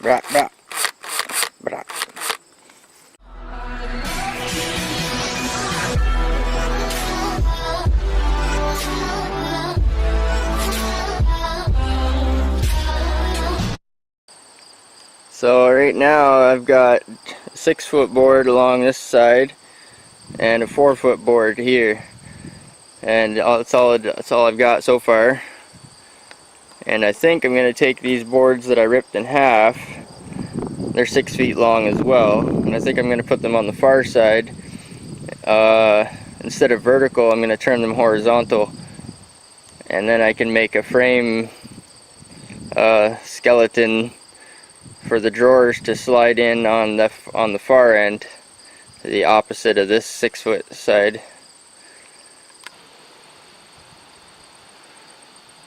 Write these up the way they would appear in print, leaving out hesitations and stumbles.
Brah, brah, brah. So right now I've got a 6-foot board along this side and a 4-foot board here, and that's all I've got so far. And I think I'm going to take these boards that I ripped in half. They're 6 feet long as well, and I think I'm going to put them on the far side. Instead of vertical, I'm going to turn them horizontal, and then I can make a frame skeleton for the drawers to slide in on the far end, the opposite of this 6-foot side.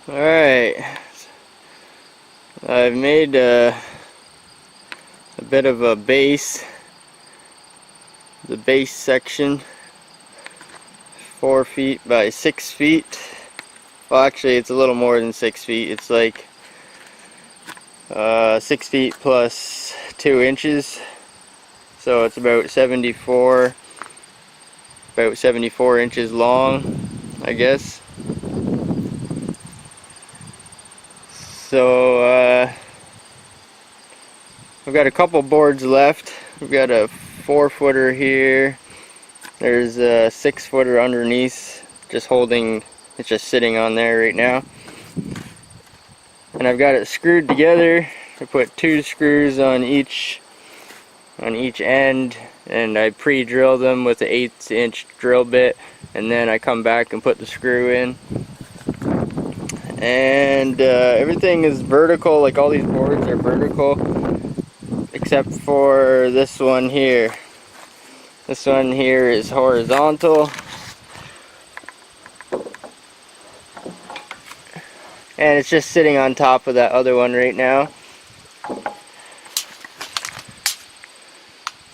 Alright, I've made a bit of a base, the base section, 4 feet by 6 feet. Well, actually it's a little more than 6 feet. It's like 6 feet plus 2 inches, so it's about 74 inches long, I guess. So we've got a couple boards left. We've got a 4-footer here. There's a 6-footer underneath, just holding, it's just sitting on there right now. And I've got it screwed together. I put 2 screws on each end, and I pre-drill them with an 1/8 inch drill bit, and then I come back and put the screw in. And everything is vertical, like all these boards are vertical, except for this one here. This one here is horizontal. And it's just sitting on top of that other one right now.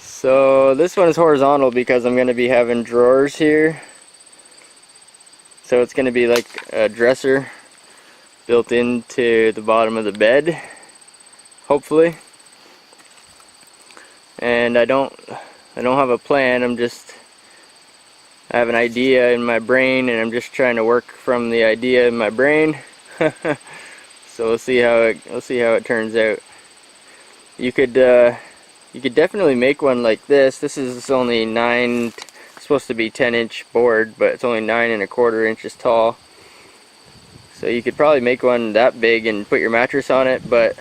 So this one is horizontal because I'm going to be having drawers here. So it's going to be like a dresser built into the bottom of the bed, hopefully. And I don't have a plan. I have an idea in my brain, and I'm just trying to work from the idea in my brain. So we'll see how it turns out. You could definitely make one like this. This is only supposed to be 10-inch board, but it's only 9 1/4 inches tall. So you could probably make one that big and put your mattress on it, but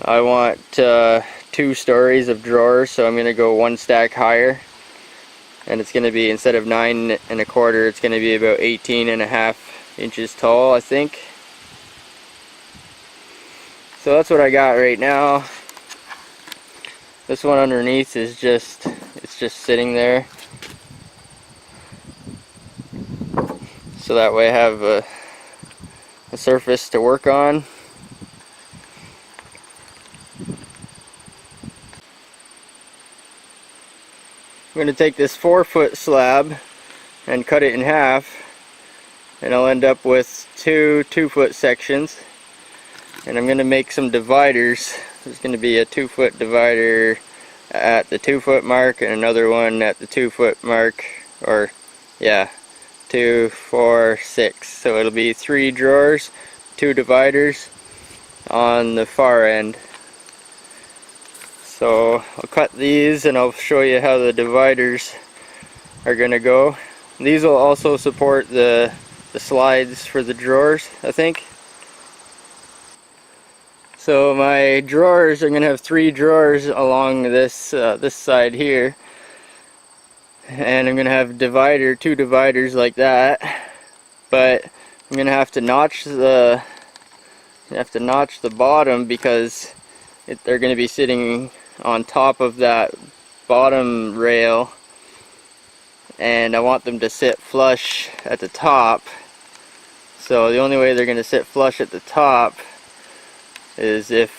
I want 2 stories of drawers, so I'm going to go 1 stack higher. And it's going to be, instead of 9 1/4, it's going to be about 18 1/2 inches tall, I think. So that's what I got right now. This one underneath is just sitting there, so that way I have a surface to work on. I'm going to take this 4-foot slab and cut it in half, and I'll end up with 2 2-foot sections. And I'm going to make some dividers. There's going to be a 2-foot divider at the 2-foot mark and another one at the 2-foot mark, or yeah, 2, 4, 6. So it'll be 3 drawers, 2 dividers on the far end. So I'll cut these and I'll show you how the dividers are going to go. These will also support the slides for the drawers, I think. So my drawers are going to have 3 drawers along this this side here, and I'm going to have 2 dividers like that. But I'm going to have to notch the bottom because they're going to be sitting on top of that bottom rail, and I want them to sit flush at the top. So the only way they're going to sit flush at the top is if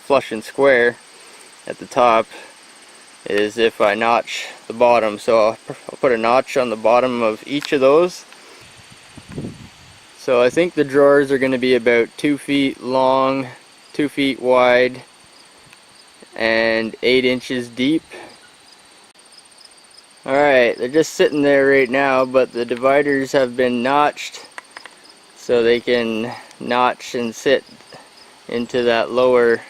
flush and square at the top is if I notch the bottom. So I'll put a notch on the bottom of each of those. So I think the drawers are going to be about 2 feet long, 2 feet wide and 8 inches deep. Alright, they're just sitting there right now, but the dividers have been notched so they can notch and sit into that lower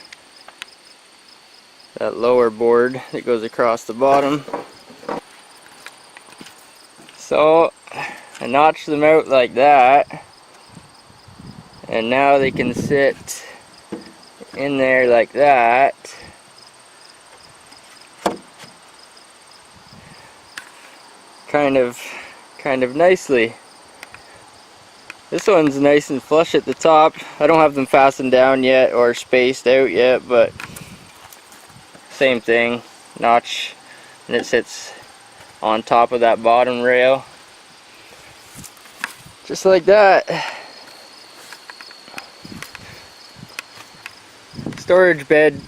board that goes across the bottom. So I notched them out like that, and now they can sit in there like that. Kind of nicely. This one's nice and flush at the top. I don't have them fastened down yet or spaced out yet, but same thing, notch, and it sits on top of that bottom rail. Just like that. Storage bed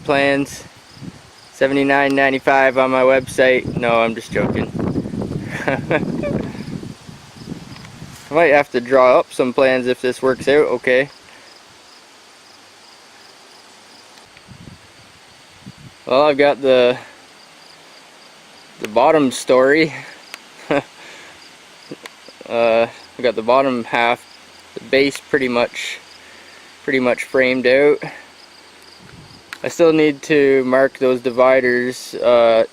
plans, $79.95 on my website. No, I'm just joking. I might have to draw up some plans if this works out okay. Well, I've got the bottom story. I've got the bottom half, the base pretty much framed out. I still need to mark those dividers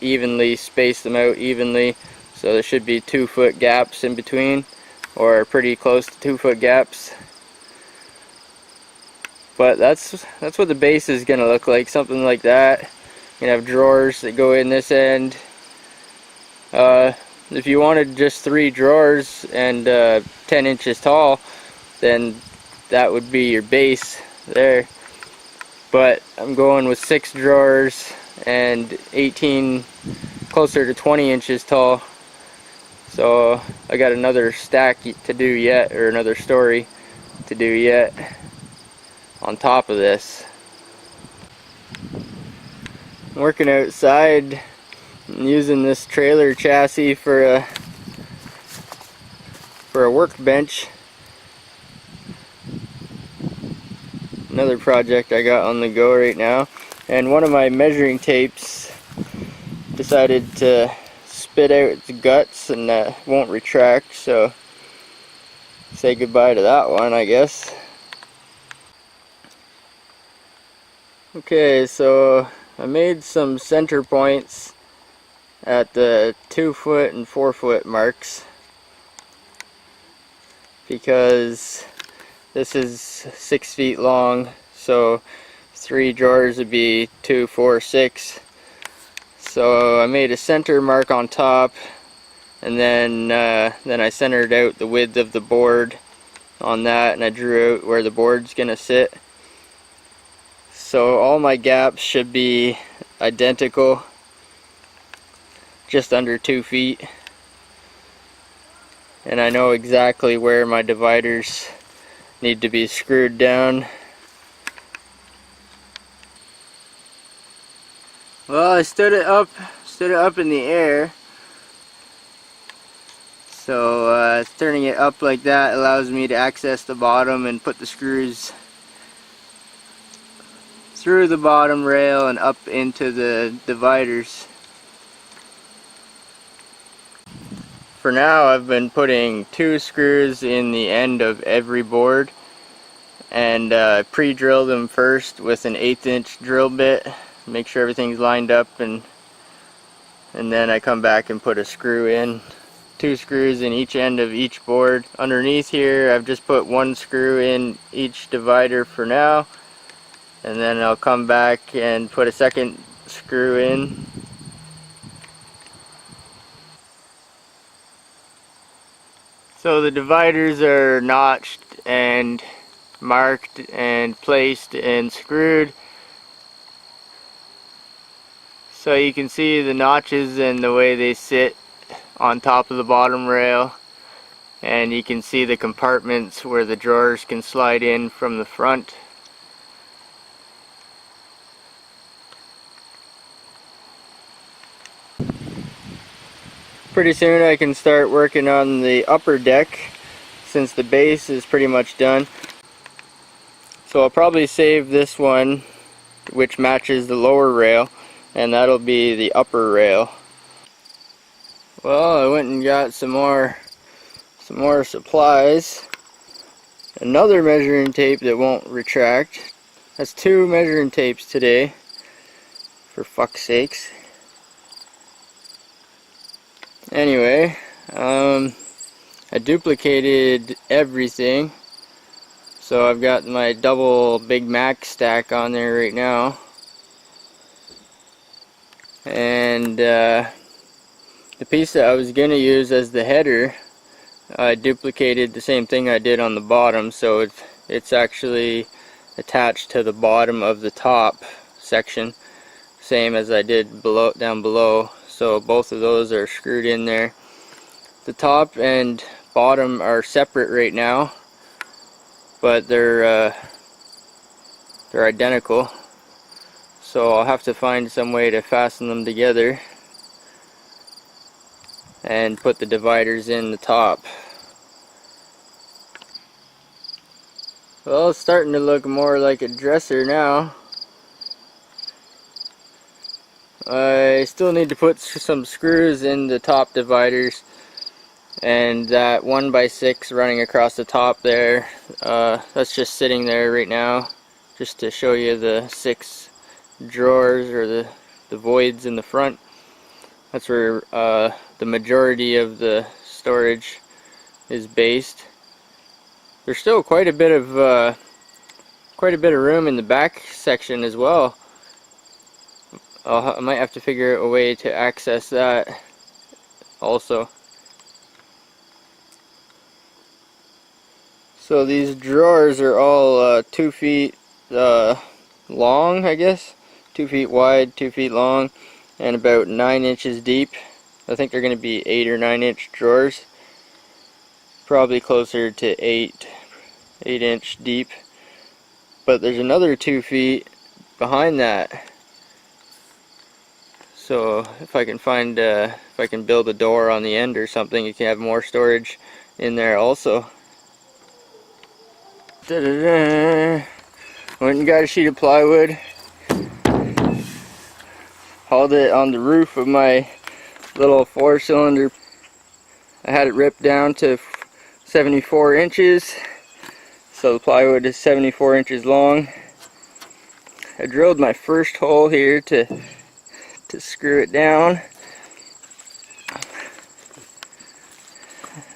evenly, space them out evenly, so there should be 2 foot gaps in between, or pretty close to 2 foot gaps. But that's what the base is gonna look like, something like that. You have drawers that go in this end. If you wanted just 3 drawers and 10 inches tall, then that would be your base there. But I'm going with 6 drawers and 18, closer to 20 inches tall. So I got another stack to do yet, or another story to do yet on top of this. I'm working outside. I'm using this trailer chassis for a workbench. Another project I got on the go right now, and one of my measuring tapes decided to spit out its guts and won't retract, so say goodbye to that one, I guess. Okay, so I made some center points at the 2 foot and 4 foot marks, because this is 6 feet long, so 3 drawers would be 2, 4, 6. So I made a center mark on top, and then I centered out the width of the board on that, and I drew out where the board's gonna sit. So all my gaps should be identical, just under 2 feet. And I know exactly where my dividers need to be screwed down. Well, I stood it up in the air. So turning it up like that allows me to access the bottom and put the screws through the bottom rail and up into the dividers. For now, I've been putting 2 screws in the end of every board, and pre-drill them first with an 1/8 inch drill bit, make sure everything's lined up, and then I come back and put a screw in. 2 screws in each end of each board. Underneath here, I've just put 1 screw in each divider for now, and then I'll come back and put a second screw in. So the dividers are notched and marked and placed and screwed. So you can see the notches and the way they sit on top of the bottom rail, and you can see the compartments where the drawers can slide in from the front. Pretty soon I can start working on the upper deck, since the base is pretty much done. So I'll probably save this one, which matches the lower rail, and that'll be the upper rail. Well, I went and got some more supplies. Another measuring tape that won't retract. That's 2 measuring tapes today, for fuck's sakes. Anyway, I duplicated everything, so I've got my double Big Mac stack on there right now, and the piece that I was going to use as the header, I duplicated the same thing I did on the bottom, so it's actually attached to the bottom of the top section, same as I did down below. So both of those are screwed in there. The top and bottom are separate right now, but they're identical. So I'll have to find some way to fasten them together and put the dividers in the top. Well, it's starting to look more like a dresser now. I still need to put some screws in the top dividers, and that 1x6 running across the top there, that's just sitting there right now, just to show you the 6 drawers, or the voids in the front. That's where the majority of the storage is based. There's still quite a bit of room in the back section as well. I might have to figure out a way to access that also. So these drawers are all 2 feet long, I guess. 2 feet wide, 2 feet long, and about 9 inches deep. I think they're going to be 8 or 9 inch drawers. Probably closer to 8 inch deep. But there's another 2 feet behind that. So if I can find, if I can build a door on the end or something, you can have more storage in there also. Da-da-da. Went and got a sheet of plywood. Hauled it on the roof of my little 4-cylinder. I had it ripped down to 74 inches. So the plywood is 74 inches long. I drilled my first hole here to screw it down,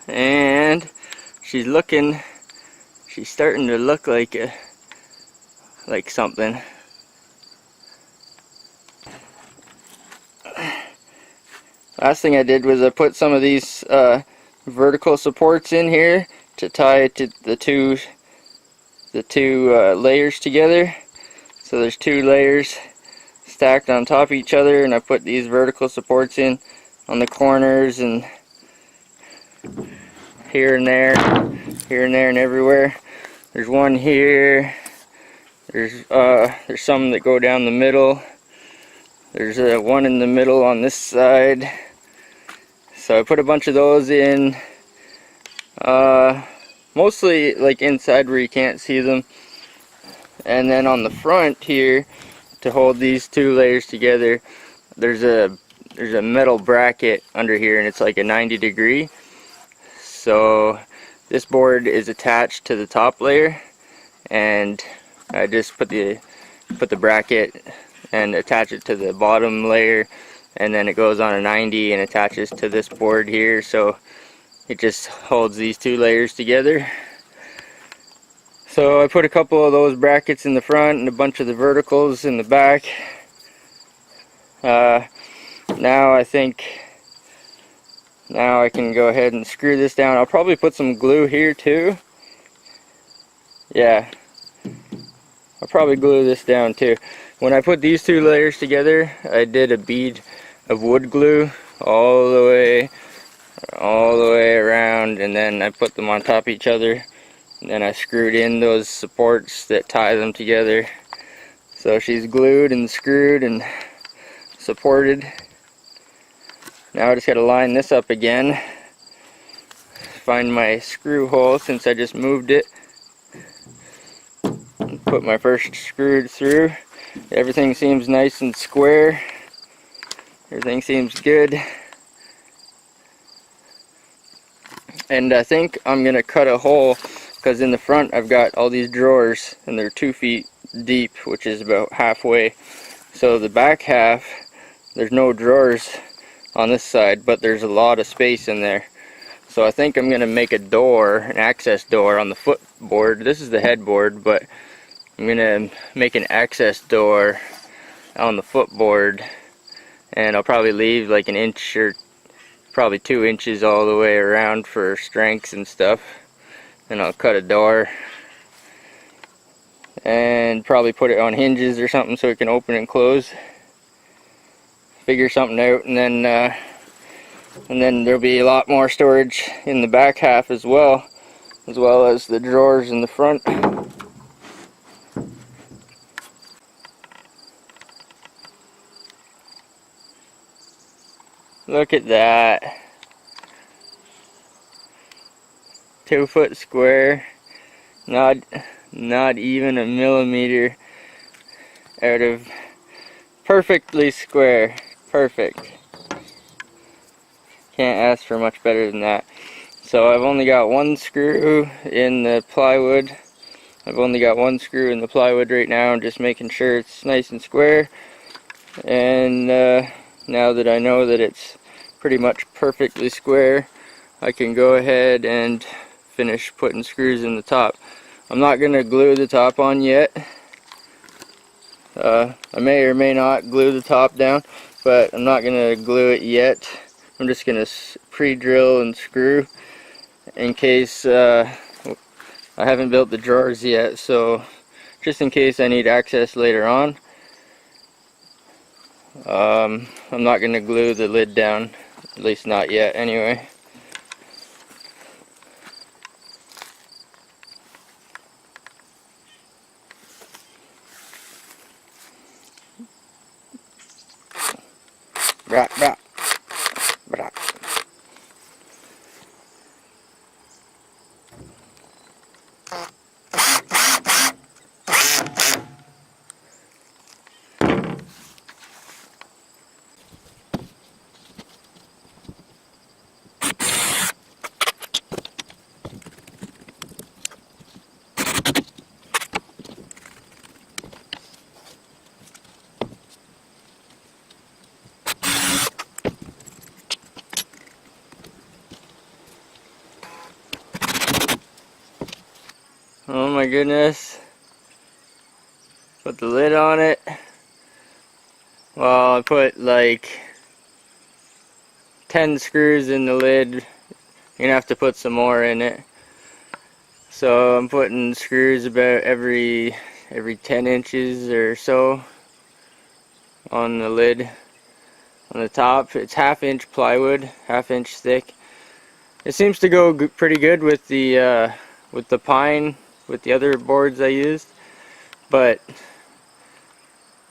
and she's starting to look like something. Last thing I did was I put some of these vertical supports in here to tie to the two layers together. So there's 2 layers stacked on top of each other, and I put these vertical supports in on the corners and here and there and everywhere. There's one here. There's some that go down the middle. There's one in the middle on this side. So I put a bunch of those in, mostly like inside where you can't see them, and then on the front here, to hold these 2 layers together, there's a metal bracket under here, and it's like a 90-degree. So this board is attached to the top layer, and I just put the bracket and attach it to the bottom layer, and then it goes on a 90 and attaches to this board here, so it just holds these 2 layers together. So I put a couple of those brackets in the front and a bunch of the verticals in the back. Now I think I can go ahead and screw this down. I'll probably put some glue here too. Yeah, I'll probably glue this down too. When I put these 2 layers together, I did a bead of wood glue all the way around, and then I put them on top of each other. And then I screwed in those supports that tie them together. So she's glued and screwed and supported. Now I just got to line this up again. Find my screw hole since I just moved it. put my first screw through. Everything seems nice and square. Everything seems good. And I think I'm going to cut a hole, because in the front I've got all these drawers and they're 2 feet deep, which is about halfway. So the back half, there's no drawers on this side, but there's a lot of space in there. So I think I'm going to make a door, an access door on the footboard. This is the headboard, but I'm going to make an access door on the footboard, and I'll probably leave like an inch or probably 2 inches all the way around for strengths and stuff. And I'll cut a door and probably put it on hinges or something so it can open and close. Figure something out, and then there'll be a lot more storage in the back half as well as the drawers in the front. Look at that. 2 foot square. Not even a millimeter out of perfectly square. Perfect. Can't ask for much better than that. So I've only got 1 screw in the plywood. I've only got 1 screw in the plywood right now. I'm just making sure it's nice and square. And now that I know that it's pretty much perfectly square, I can go ahead and finish putting screws in the top. I'm not going to glue the top on yet. I may or may not glue the top down, but I'm not going to glue it yet. I'm just going to pre-drill and screw in case I haven't built the drawers yet, so just in case I need access later on. I'm not going to glue the lid down, at least not yet anyway. Bra, bra, bra. Oh my goodness. Put the lid on it. Well, I put like 10 screws in the lid. You're gonna have to put some more in it. So I'm putting screws about every 10 inches or so on the lid. On the top, it's 1/2 inch plywood, 1/2 inch thick. It seems to go pretty good with the pine, with the other boards I used. But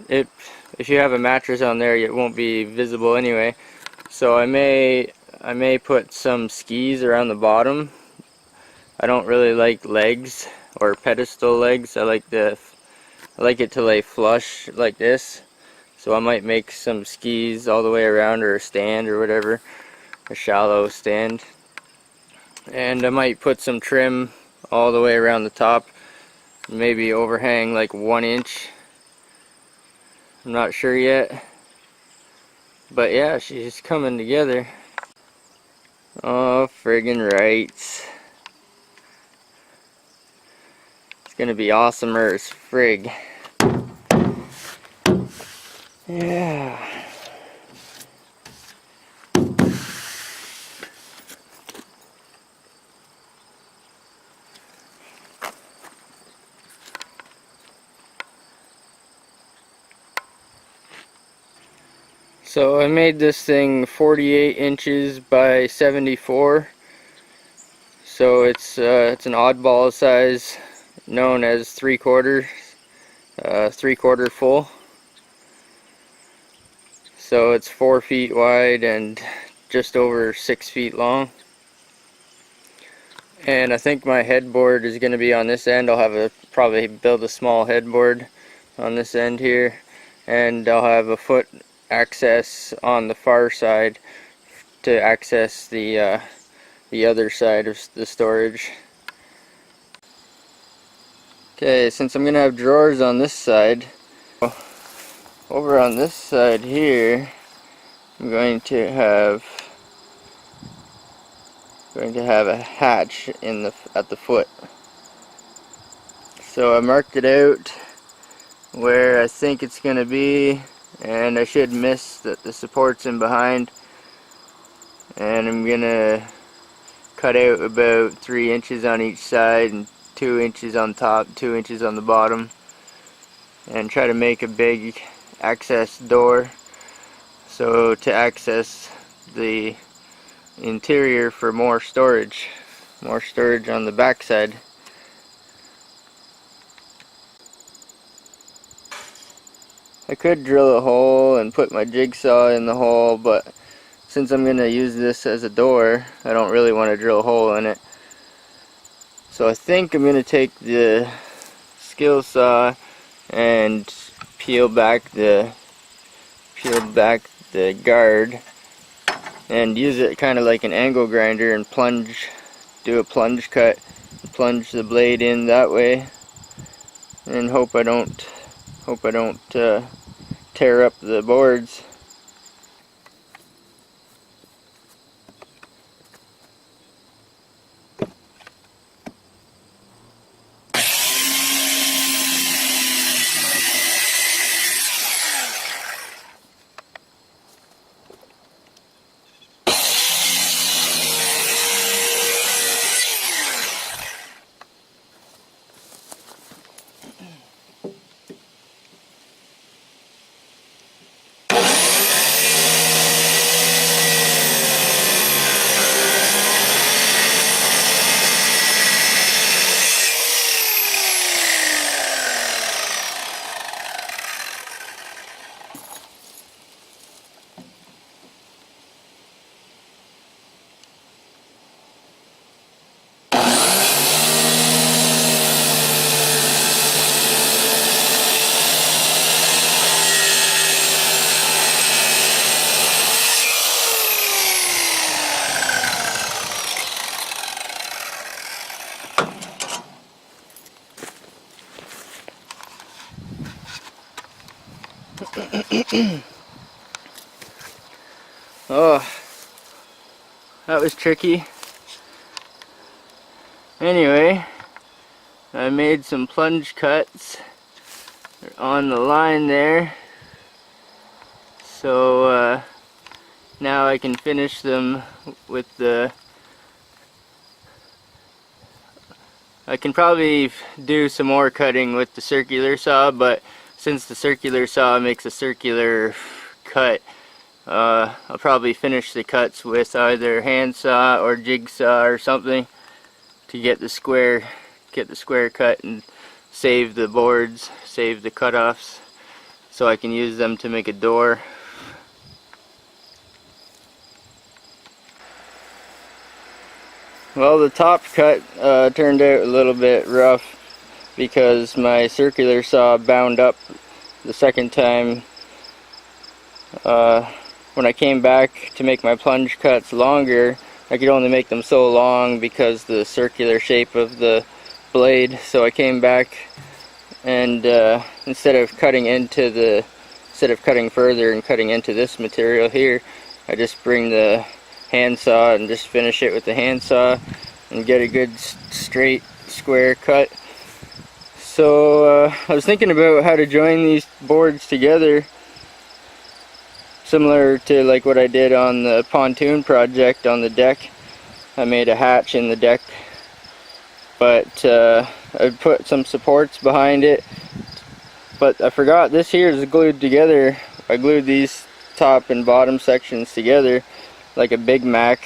if you have a mattress on there, it won't be visible anyway. So I may put some skis around the bottom. I don't really like legs or pedestal legs. I like it to lay flush like this. So I might make some skis all the way around, or a stand or whatever, a shallow stand. And I might put some trim all the way around the top, maybe overhang like 1 inch. I'm not sure yet, but yeah, she's coming together. Oh, friggin' rights. It's gonna be awesomer as frig. Yeah. So I made this thing 48 inches by 74. So it's an oddball size known as 3/4, 3/4 full. So it's 4 feet wide and just over 6 feet long. And I think my headboard is going to be on this end. I'll have probably build a small headboard on this end here, and I'll have a foot access on the far side to access the other side of the storage. Okay, since I'm gonna have drawers on this side, over on this side here, I'm going to have a hatch at the foot. So I marked it out where I think it's going to be, and I should miss the supports in behind, and I'm going to cut out about 3 inches on each side and 2 inches on top, 2 inches on the bottom, and try to make a big access door so to access the interior for more storage on the back side. I could drill a hole and put my jigsaw in the hole, but since I'm going to use this as a door, I don't really want to drill a hole in it. So I think I'm going to take the skill saw and peel back the guard and use it kind of like an angle grinder and do a plunge cut, plunge the blade in that way, and hope I don't tear up the boards. Oh, that was tricky. Anyway, I made some plunge cuts on the line there, so now I can finish them with I can probably do some more cutting with the circular saw, but since the circular saw makes a circular cut, I'll probably finish the cuts with either handsaw or jigsaw or something to get the square cut and save the boards, save the cutoffs, so I can use them to make a door. Well, the top cut turned out a little bit rough because my circular saw bound up the second time. When I came back to make my plunge cuts longer, I could only make them so long because the circular shape of the blade. So I came back and instead of cutting further and cutting into this material here, I just bring the handsaw and just finish it with the handsaw and get a good straight square cut. So I was thinking about how to join these boards together, similar to like what I did on the pontoon project on the deck. I made a hatch in the deck, but I put some supports behind it, but I forgot this here is glued together. I glued these top and bottom sections together like a Big Mac.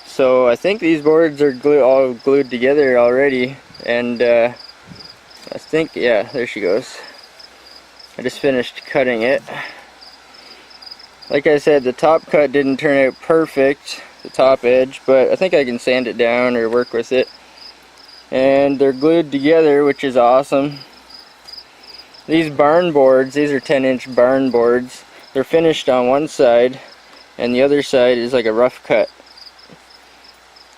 So I think these boards are all glued together already, and I think, yeah, there she goes. I just finished cutting it. Like I said, the top cut didn't turn out perfect, the top edge, but I think I can sand it down or work with it. and they're glued together, which is awesome. These barn boards, these are 10-inch barn boards. They're finished on one side, and the other side is like a rough cut.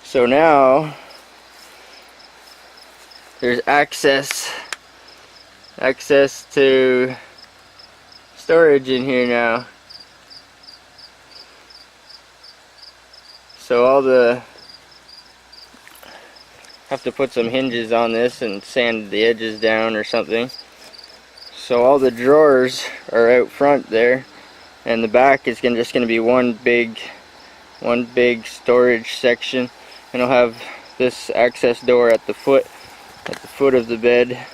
So now there's access to storage in here now. So have to put some hinges on this and sand the edges down or something. So all the drawers are out front there, and the back is just going to be one big storage section, and I'll have this access door at the foot of the bed.